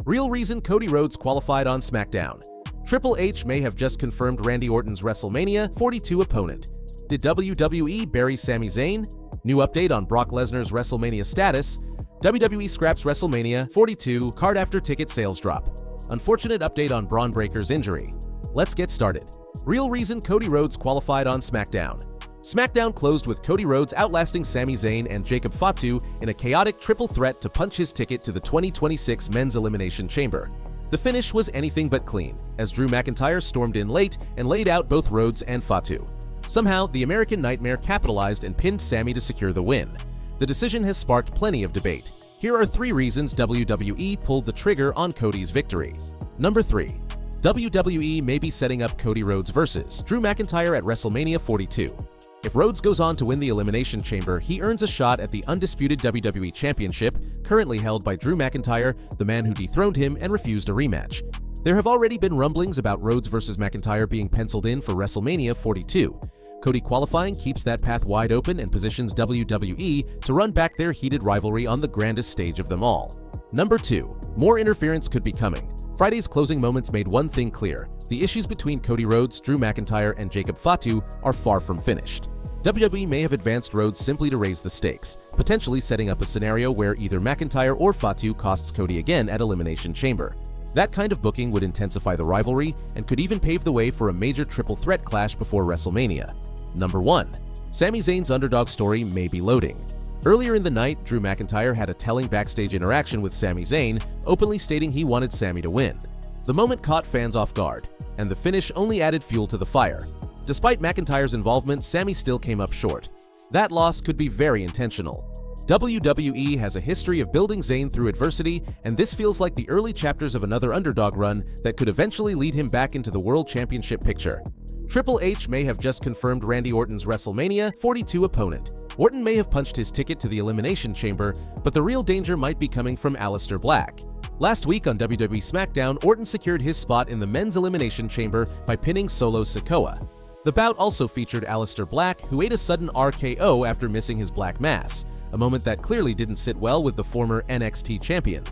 Real reason Cody Rhodes qualified on Smackdown. Triple H may have just confirmed Randy Orton's WrestleMania 42 opponent. Did WWE bury Sami Zayn? New update on Brock Lesnar's WrestleMania status. WWE scraps WrestleMania 42 card after ticket sales drop. Unfortunate update on Bron Breakker's injury. Let's get started. Real reason Cody Rhodes qualified on Smackdown. Smackdown closed with Cody Rhodes outlasting Sami Zayn and Jacob Fatu in a chaotic triple threat to punch his ticket to the 2026 Men's Elimination Chamber. The finish was anything but clean, as Drew McIntyre stormed in late and laid out both Rhodes and Fatu. Somehow, the American Nightmare capitalized and pinned Sami to secure the win. The decision has sparked plenty of debate. Here are 3 reasons WWE pulled the trigger on Cody's victory. Number 3. WWE may be setting up Cody Rhodes versus Drew McIntyre at WrestleMania 42. If Rhodes goes on to win the Elimination Chamber, he earns a shot at the undisputed WWE Championship, currently held by Drew McIntyre, the man who dethroned him and refused a rematch. There have already been rumblings about Rhodes vs. McIntyre being penciled in for WrestleMania 42. Cody qualifying keeps that path wide open and positions WWE to run back their heated rivalry on the grandest stage of them all. Number 2. More interference could be coming. Friday's closing moments made one thing clear. The issues between Cody Rhodes, Drew McIntyre, and Jacob Fatu are far from finished. WWE may have advanced Rhodes simply to raise the stakes, potentially setting up a scenario where either McIntyre or Fatu costs Cody again at Elimination Chamber. That kind of booking would intensify the rivalry and could even pave the way for a major triple threat clash before WrestleMania. Number 1. Sami Zayn's underdog story may be loading. Earlier in the night, Drew McIntyre had a telling backstage interaction with Sami Zayn, openly stating he wanted Sami to win. The moment caught fans off guard, and the finish only added fuel to the fire. Despite McIntyre's involvement, Sami still came up short. That loss could be very intentional. WWE has a history of building Zayn through adversity, and this feels like the early chapters of another underdog run that could eventually lead him back into the World Championship picture. Triple H may have just confirmed Randy Orton's WrestleMania 42 opponent. Orton may have punched his ticket to the Elimination Chamber, but the real danger might be coming from Aleister Black. Last week on WWE Smackdown, Orton secured his spot in the Men's Elimination Chamber by pinning Solo Sikoa. The bout also featured Aleister Black, who ate a sudden RKO after missing his Black Mass, a moment that clearly didn't sit well with the former NXT champion.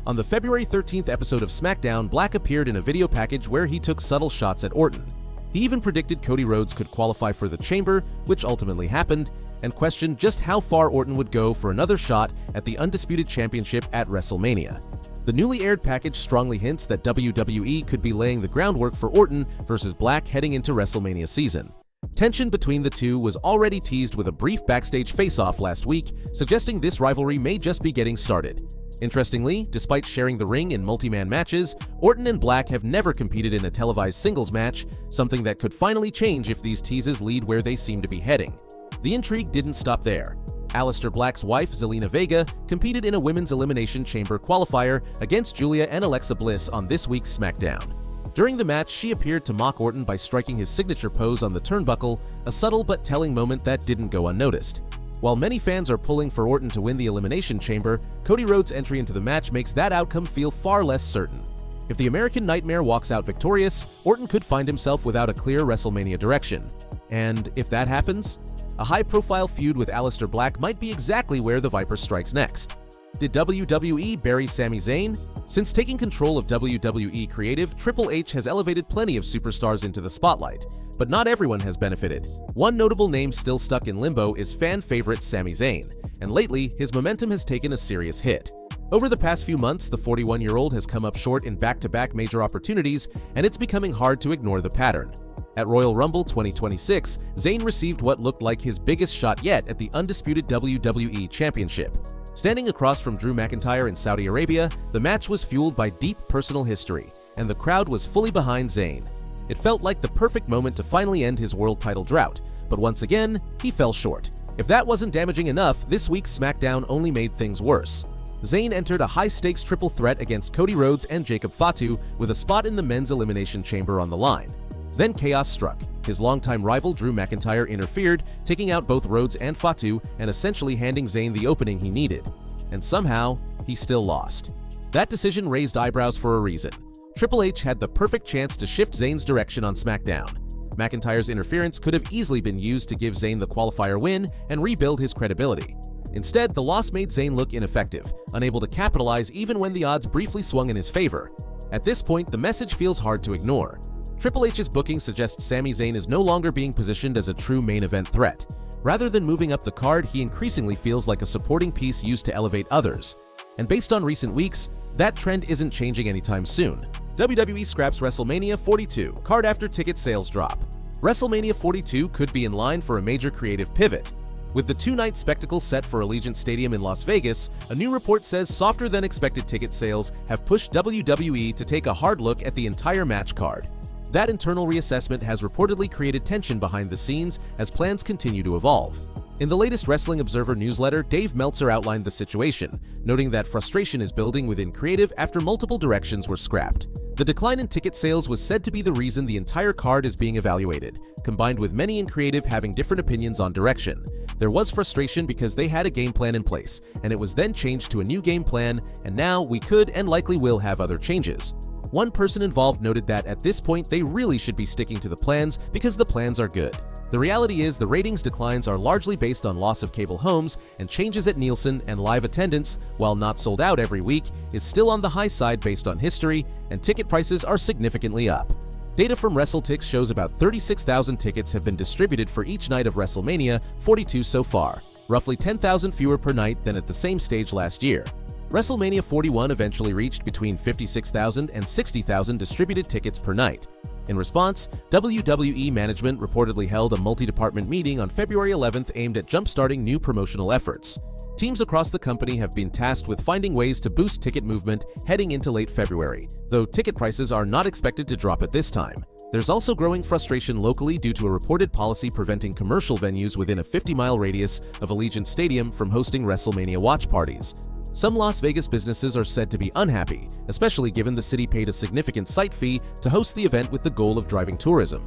On the February 13th episode of SmackDown, Black appeared in a video package where he took subtle shots at Orton. He even predicted Cody Rhodes could qualify for the Chamber, which ultimately happened, and questioned just how far Orton would go for another shot at the Undisputed Championship at WrestleMania. The newly aired package strongly hints that WWE could be laying the groundwork for Orton vs. Black heading into WrestleMania season. Tension between the two was already teased with a brief backstage face-off last week, suggesting this rivalry may just be getting started. Interestingly, despite sharing the ring in multi-man matches, Orton and Black have never competed in a televised singles match, something that could finally change if these teases lead where they seem to be heading. The intrigue didn't stop there. Aleister Black's wife, Zelina Vega, competed in a Women's Elimination Chamber qualifier against Julia and Alexa Bliss on this week's SmackDown. During the match, she appeared to mock Orton by striking his signature pose on the turnbuckle, a subtle but telling moment that didn't go unnoticed. While many fans are pulling for Orton to win the Elimination Chamber, Cody Rhodes' entry into the match makes that outcome feel far less certain. If the American Nightmare walks out victorious, Orton could find himself without a clear WrestleMania direction. And if that happens, a high-profile feud with Aleister Black might be exactly where the Viper strikes next. Did WWE bury Sami Zayn? Since taking control of WWE Creative, Triple H has elevated plenty of superstars into the spotlight, but not everyone has benefited. One notable name still stuck in limbo is fan favorite Sami Zayn, and lately, his momentum has taken a serious hit. Over the past few months, the 41-year-old has come up short in back-to-back major opportunities, and it's becoming hard to ignore the pattern. At Royal Rumble 2026, Zayn received what looked like his biggest shot yet at the undisputed WWE Championship. Standing across from Drew McIntyre in Saudi Arabia, the match was fueled by deep personal history, and the crowd was fully behind Zayn. It felt like the perfect moment to finally end his world title drought, but once again, he fell short. If that wasn't damaging enough, this week's SmackDown only made things worse. Zayn entered a high-stakes triple threat against Cody Rhodes and Jacob Fatu with a spot in the Men's Elimination Chamber on the line. Then chaos struck. His longtime rival Drew McIntyre interfered, taking out both Rhodes and Fatu and essentially handing Zayn the opening he needed. And somehow, he still lost. That decision raised eyebrows for a reason. Triple H had the perfect chance to shift Zayn's direction on SmackDown. McIntyre's interference could have easily been used to give Zayn the qualifier win and rebuild his credibility. Instead, the loss made Zayn look ineffective, unable to capitalize even when the odds briefly swung in his favor. At this point, the message feels hard to ignore. Triple H's booking suggests Sami Zayn is no longer being positioned as a true main event threat. Rather than moving up the card, he increasingly feels like a supporting piece used to elevate others. And based on recent weeks, that trend isn't changing anytime soon. WWE scraps WrestleMania 42, card after ticket sales drop. WrestleMania 42 could be in line for a major creative pivot. With the two-night spectacle set for Allegiant Stadium in Las Vegas, a new report says softer-than-expected ticket sales have pushed WWE to take a hard look at the entire match card. That internal reassessment has reportedly created tension behind the scenes as plans continue to evolve. In the latest Wrestling Observer newsletter, Dave Meltzer outlined the situation, noting that frustration is building within creative after multiple directions were scrapped. The decline in ticket sales was said to be the reason the entire card is being evaluated, combined with many in creative having different opinions on direction. There was frustration because they had a game plan in place, and it was then changed to a new game plan, and now we could and likely will have other changes. One person involved noted that at this point they really should be sticking to the plans because the plans are good. The reality is the ratings declines are largely based on loss of cable homes, and changes at Nielsen and live attendance, while not sold out every week, is still on the high side based on history, and ticket prices are significantly up. Data from WrestleTix shows about 36,000 tickets have been distributed for each night of WrestleMania 42 so far, roughly 10,000 fewer per night than at the same stage last year. WrestleMania 41 eventually reached between 56,000 and 60,000 distributed tickets per night. In response, WWE management reportedly held a multi-department meeting on February 11th aimed at jump-starting new promotional efforts. Teams across the company have been tasked with finding ways to boost ticket movement heading into late February, though ticket prices are not expected to drop at this time. There's also growing frustration locally due to a reported policy preventing commercial venues within a 50-mile radius of Allegiant Stadium from hosting WrestleMania watch parties. Some Las Vegas businesses are said to be unhappy, especially given the city paid a significant site fee to host the event with the goal of driving tourism.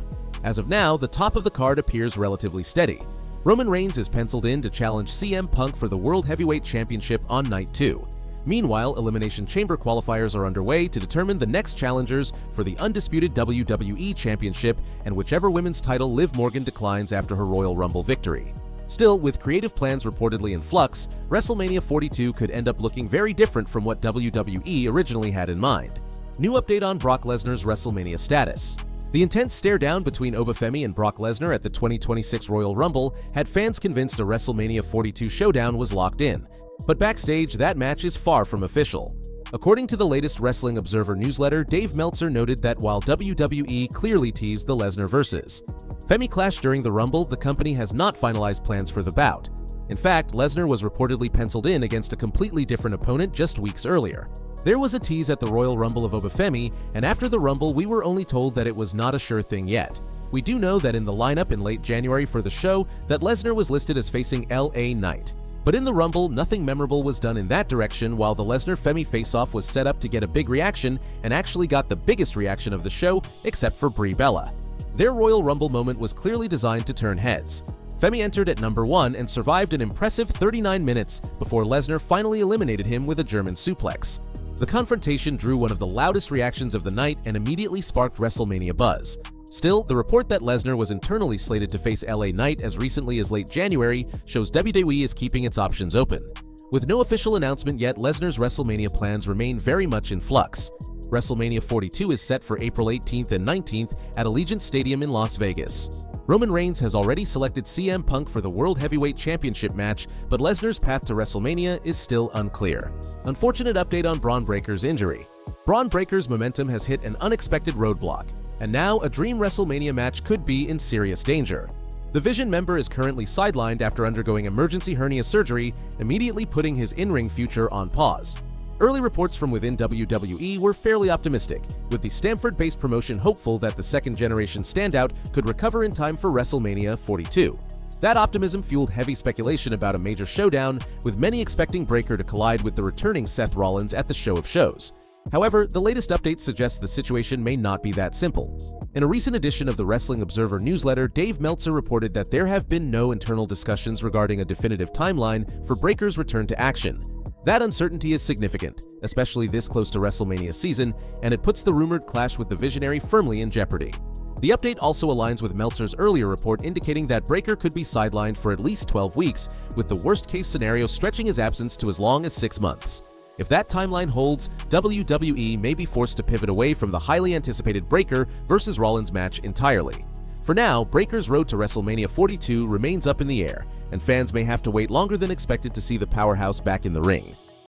As of now, the top of the card appears relatively steady. Roman Reigns is penciled in to challenge CM Punk for the World Heavyweight Championship on Night 2. Meanwhile, Elimination Chamber qualifiers are underway to determine the next challengers for the undisputed WWE Championship and whichever women's title Liv Morgan declines after her Royal Rumble victory. Still, with creative plans reportedly in flux, WrestleMania 42 could end up looking very different from what WWE originally had in mind. New update on Brock Lesnar's WrestleMania status. The intense stare-down between Obafemi and Brock Lesnar at the 2026 Royal Rumble had fans convinced a WrestleMania 42 showdown was locked in. But backstage, that match is far from official. According to the latest Wrestling Observer newsletter, Dave Meltzer noted that while WWE clearly teased the Lesnar versus Femi clash during the Rumble, the company has not finalized plans for the bout. In fact, Lesnar was reportedly penciled in against a completely different opponent just weeks earlier. There was a tease at the Royal Rumble of Obafemi, and after the Rumble we were only told that it was not a sure thing yet. We do know that in the lineup in late January for the show that Lesnar was listed as facing LA Knight. But in the Rumble, nothing memorable was done in that direction, while the Lesnar-Femi face-off was set up to get a big reaction and actually got the biggest reaction of the show, except for Brie Bella. Their Royal Rumble moment was clearly designed to turn heads. Femi entered at number 1 and survived an impressive 39 minutes before Lesnar finally eliminated him with a German suplex. The confrontation drew one of the loudest reactions of the night and immediately sparked WrestleMania buzz. Still, the report that Lesnar was internally slated to face LA Knight as recently as late January shows WWE is keeping its options open. With no official announcement yet, Lesnar's WrestleMania plans remain very much in flux. WrestleMania 42 is set for April 18th and 19th at Allegiant Stadium in Las Vegas. Roman Reigns has already selected CM Punk for the World Heavyweight Championship match, but Lesnar's path to WrestleMania is still unclear. Unfortunate update on Bron Breakker's injury. Bron Breakker's momentum has hit an unexpected roadblock, and now a dream WrestleMania match could be in serious danger. The Vision member is currently sidelined after undergoing emergency hernia surgery, immediately putting his in-ring future on pause. Early reports from within WWE were fairly optimistic, with the Stamford-based promotion hopeful that the second-generation standout could recover in time for WrestleMania 42. That optimism fueled heavy speculation about a major showdown, with many expecting Breakker to collide with the returning Seth Rollins at the Show of Shows. However, the latest update suggests the situation may not be that simple. In a recent edition of the Wrestling Observer newsletter, Dave Meltzer reported that there have been no internal discussions regarding a definitive timeline for Breakker's return to action. That uncertainty is significant, especially this close to WrestleMania season, and it puts the rumored clash with the Visionary firmly in jeopardy. The update also aligns with Meltzer's earlier report indicating that Breakker could be sidelined for at least 12 weeks, with the worst-case scenario stretching his absence to as long as 6 months. If that timeline holds, WWE may be forced to pivot away from the highly anticipated Breakker versus Rollins match entirely. For now, Breakker's road to WrestleMania 42 remains up in the air, and fans may have to wait longer than expected to see the powerhouse back in the ring.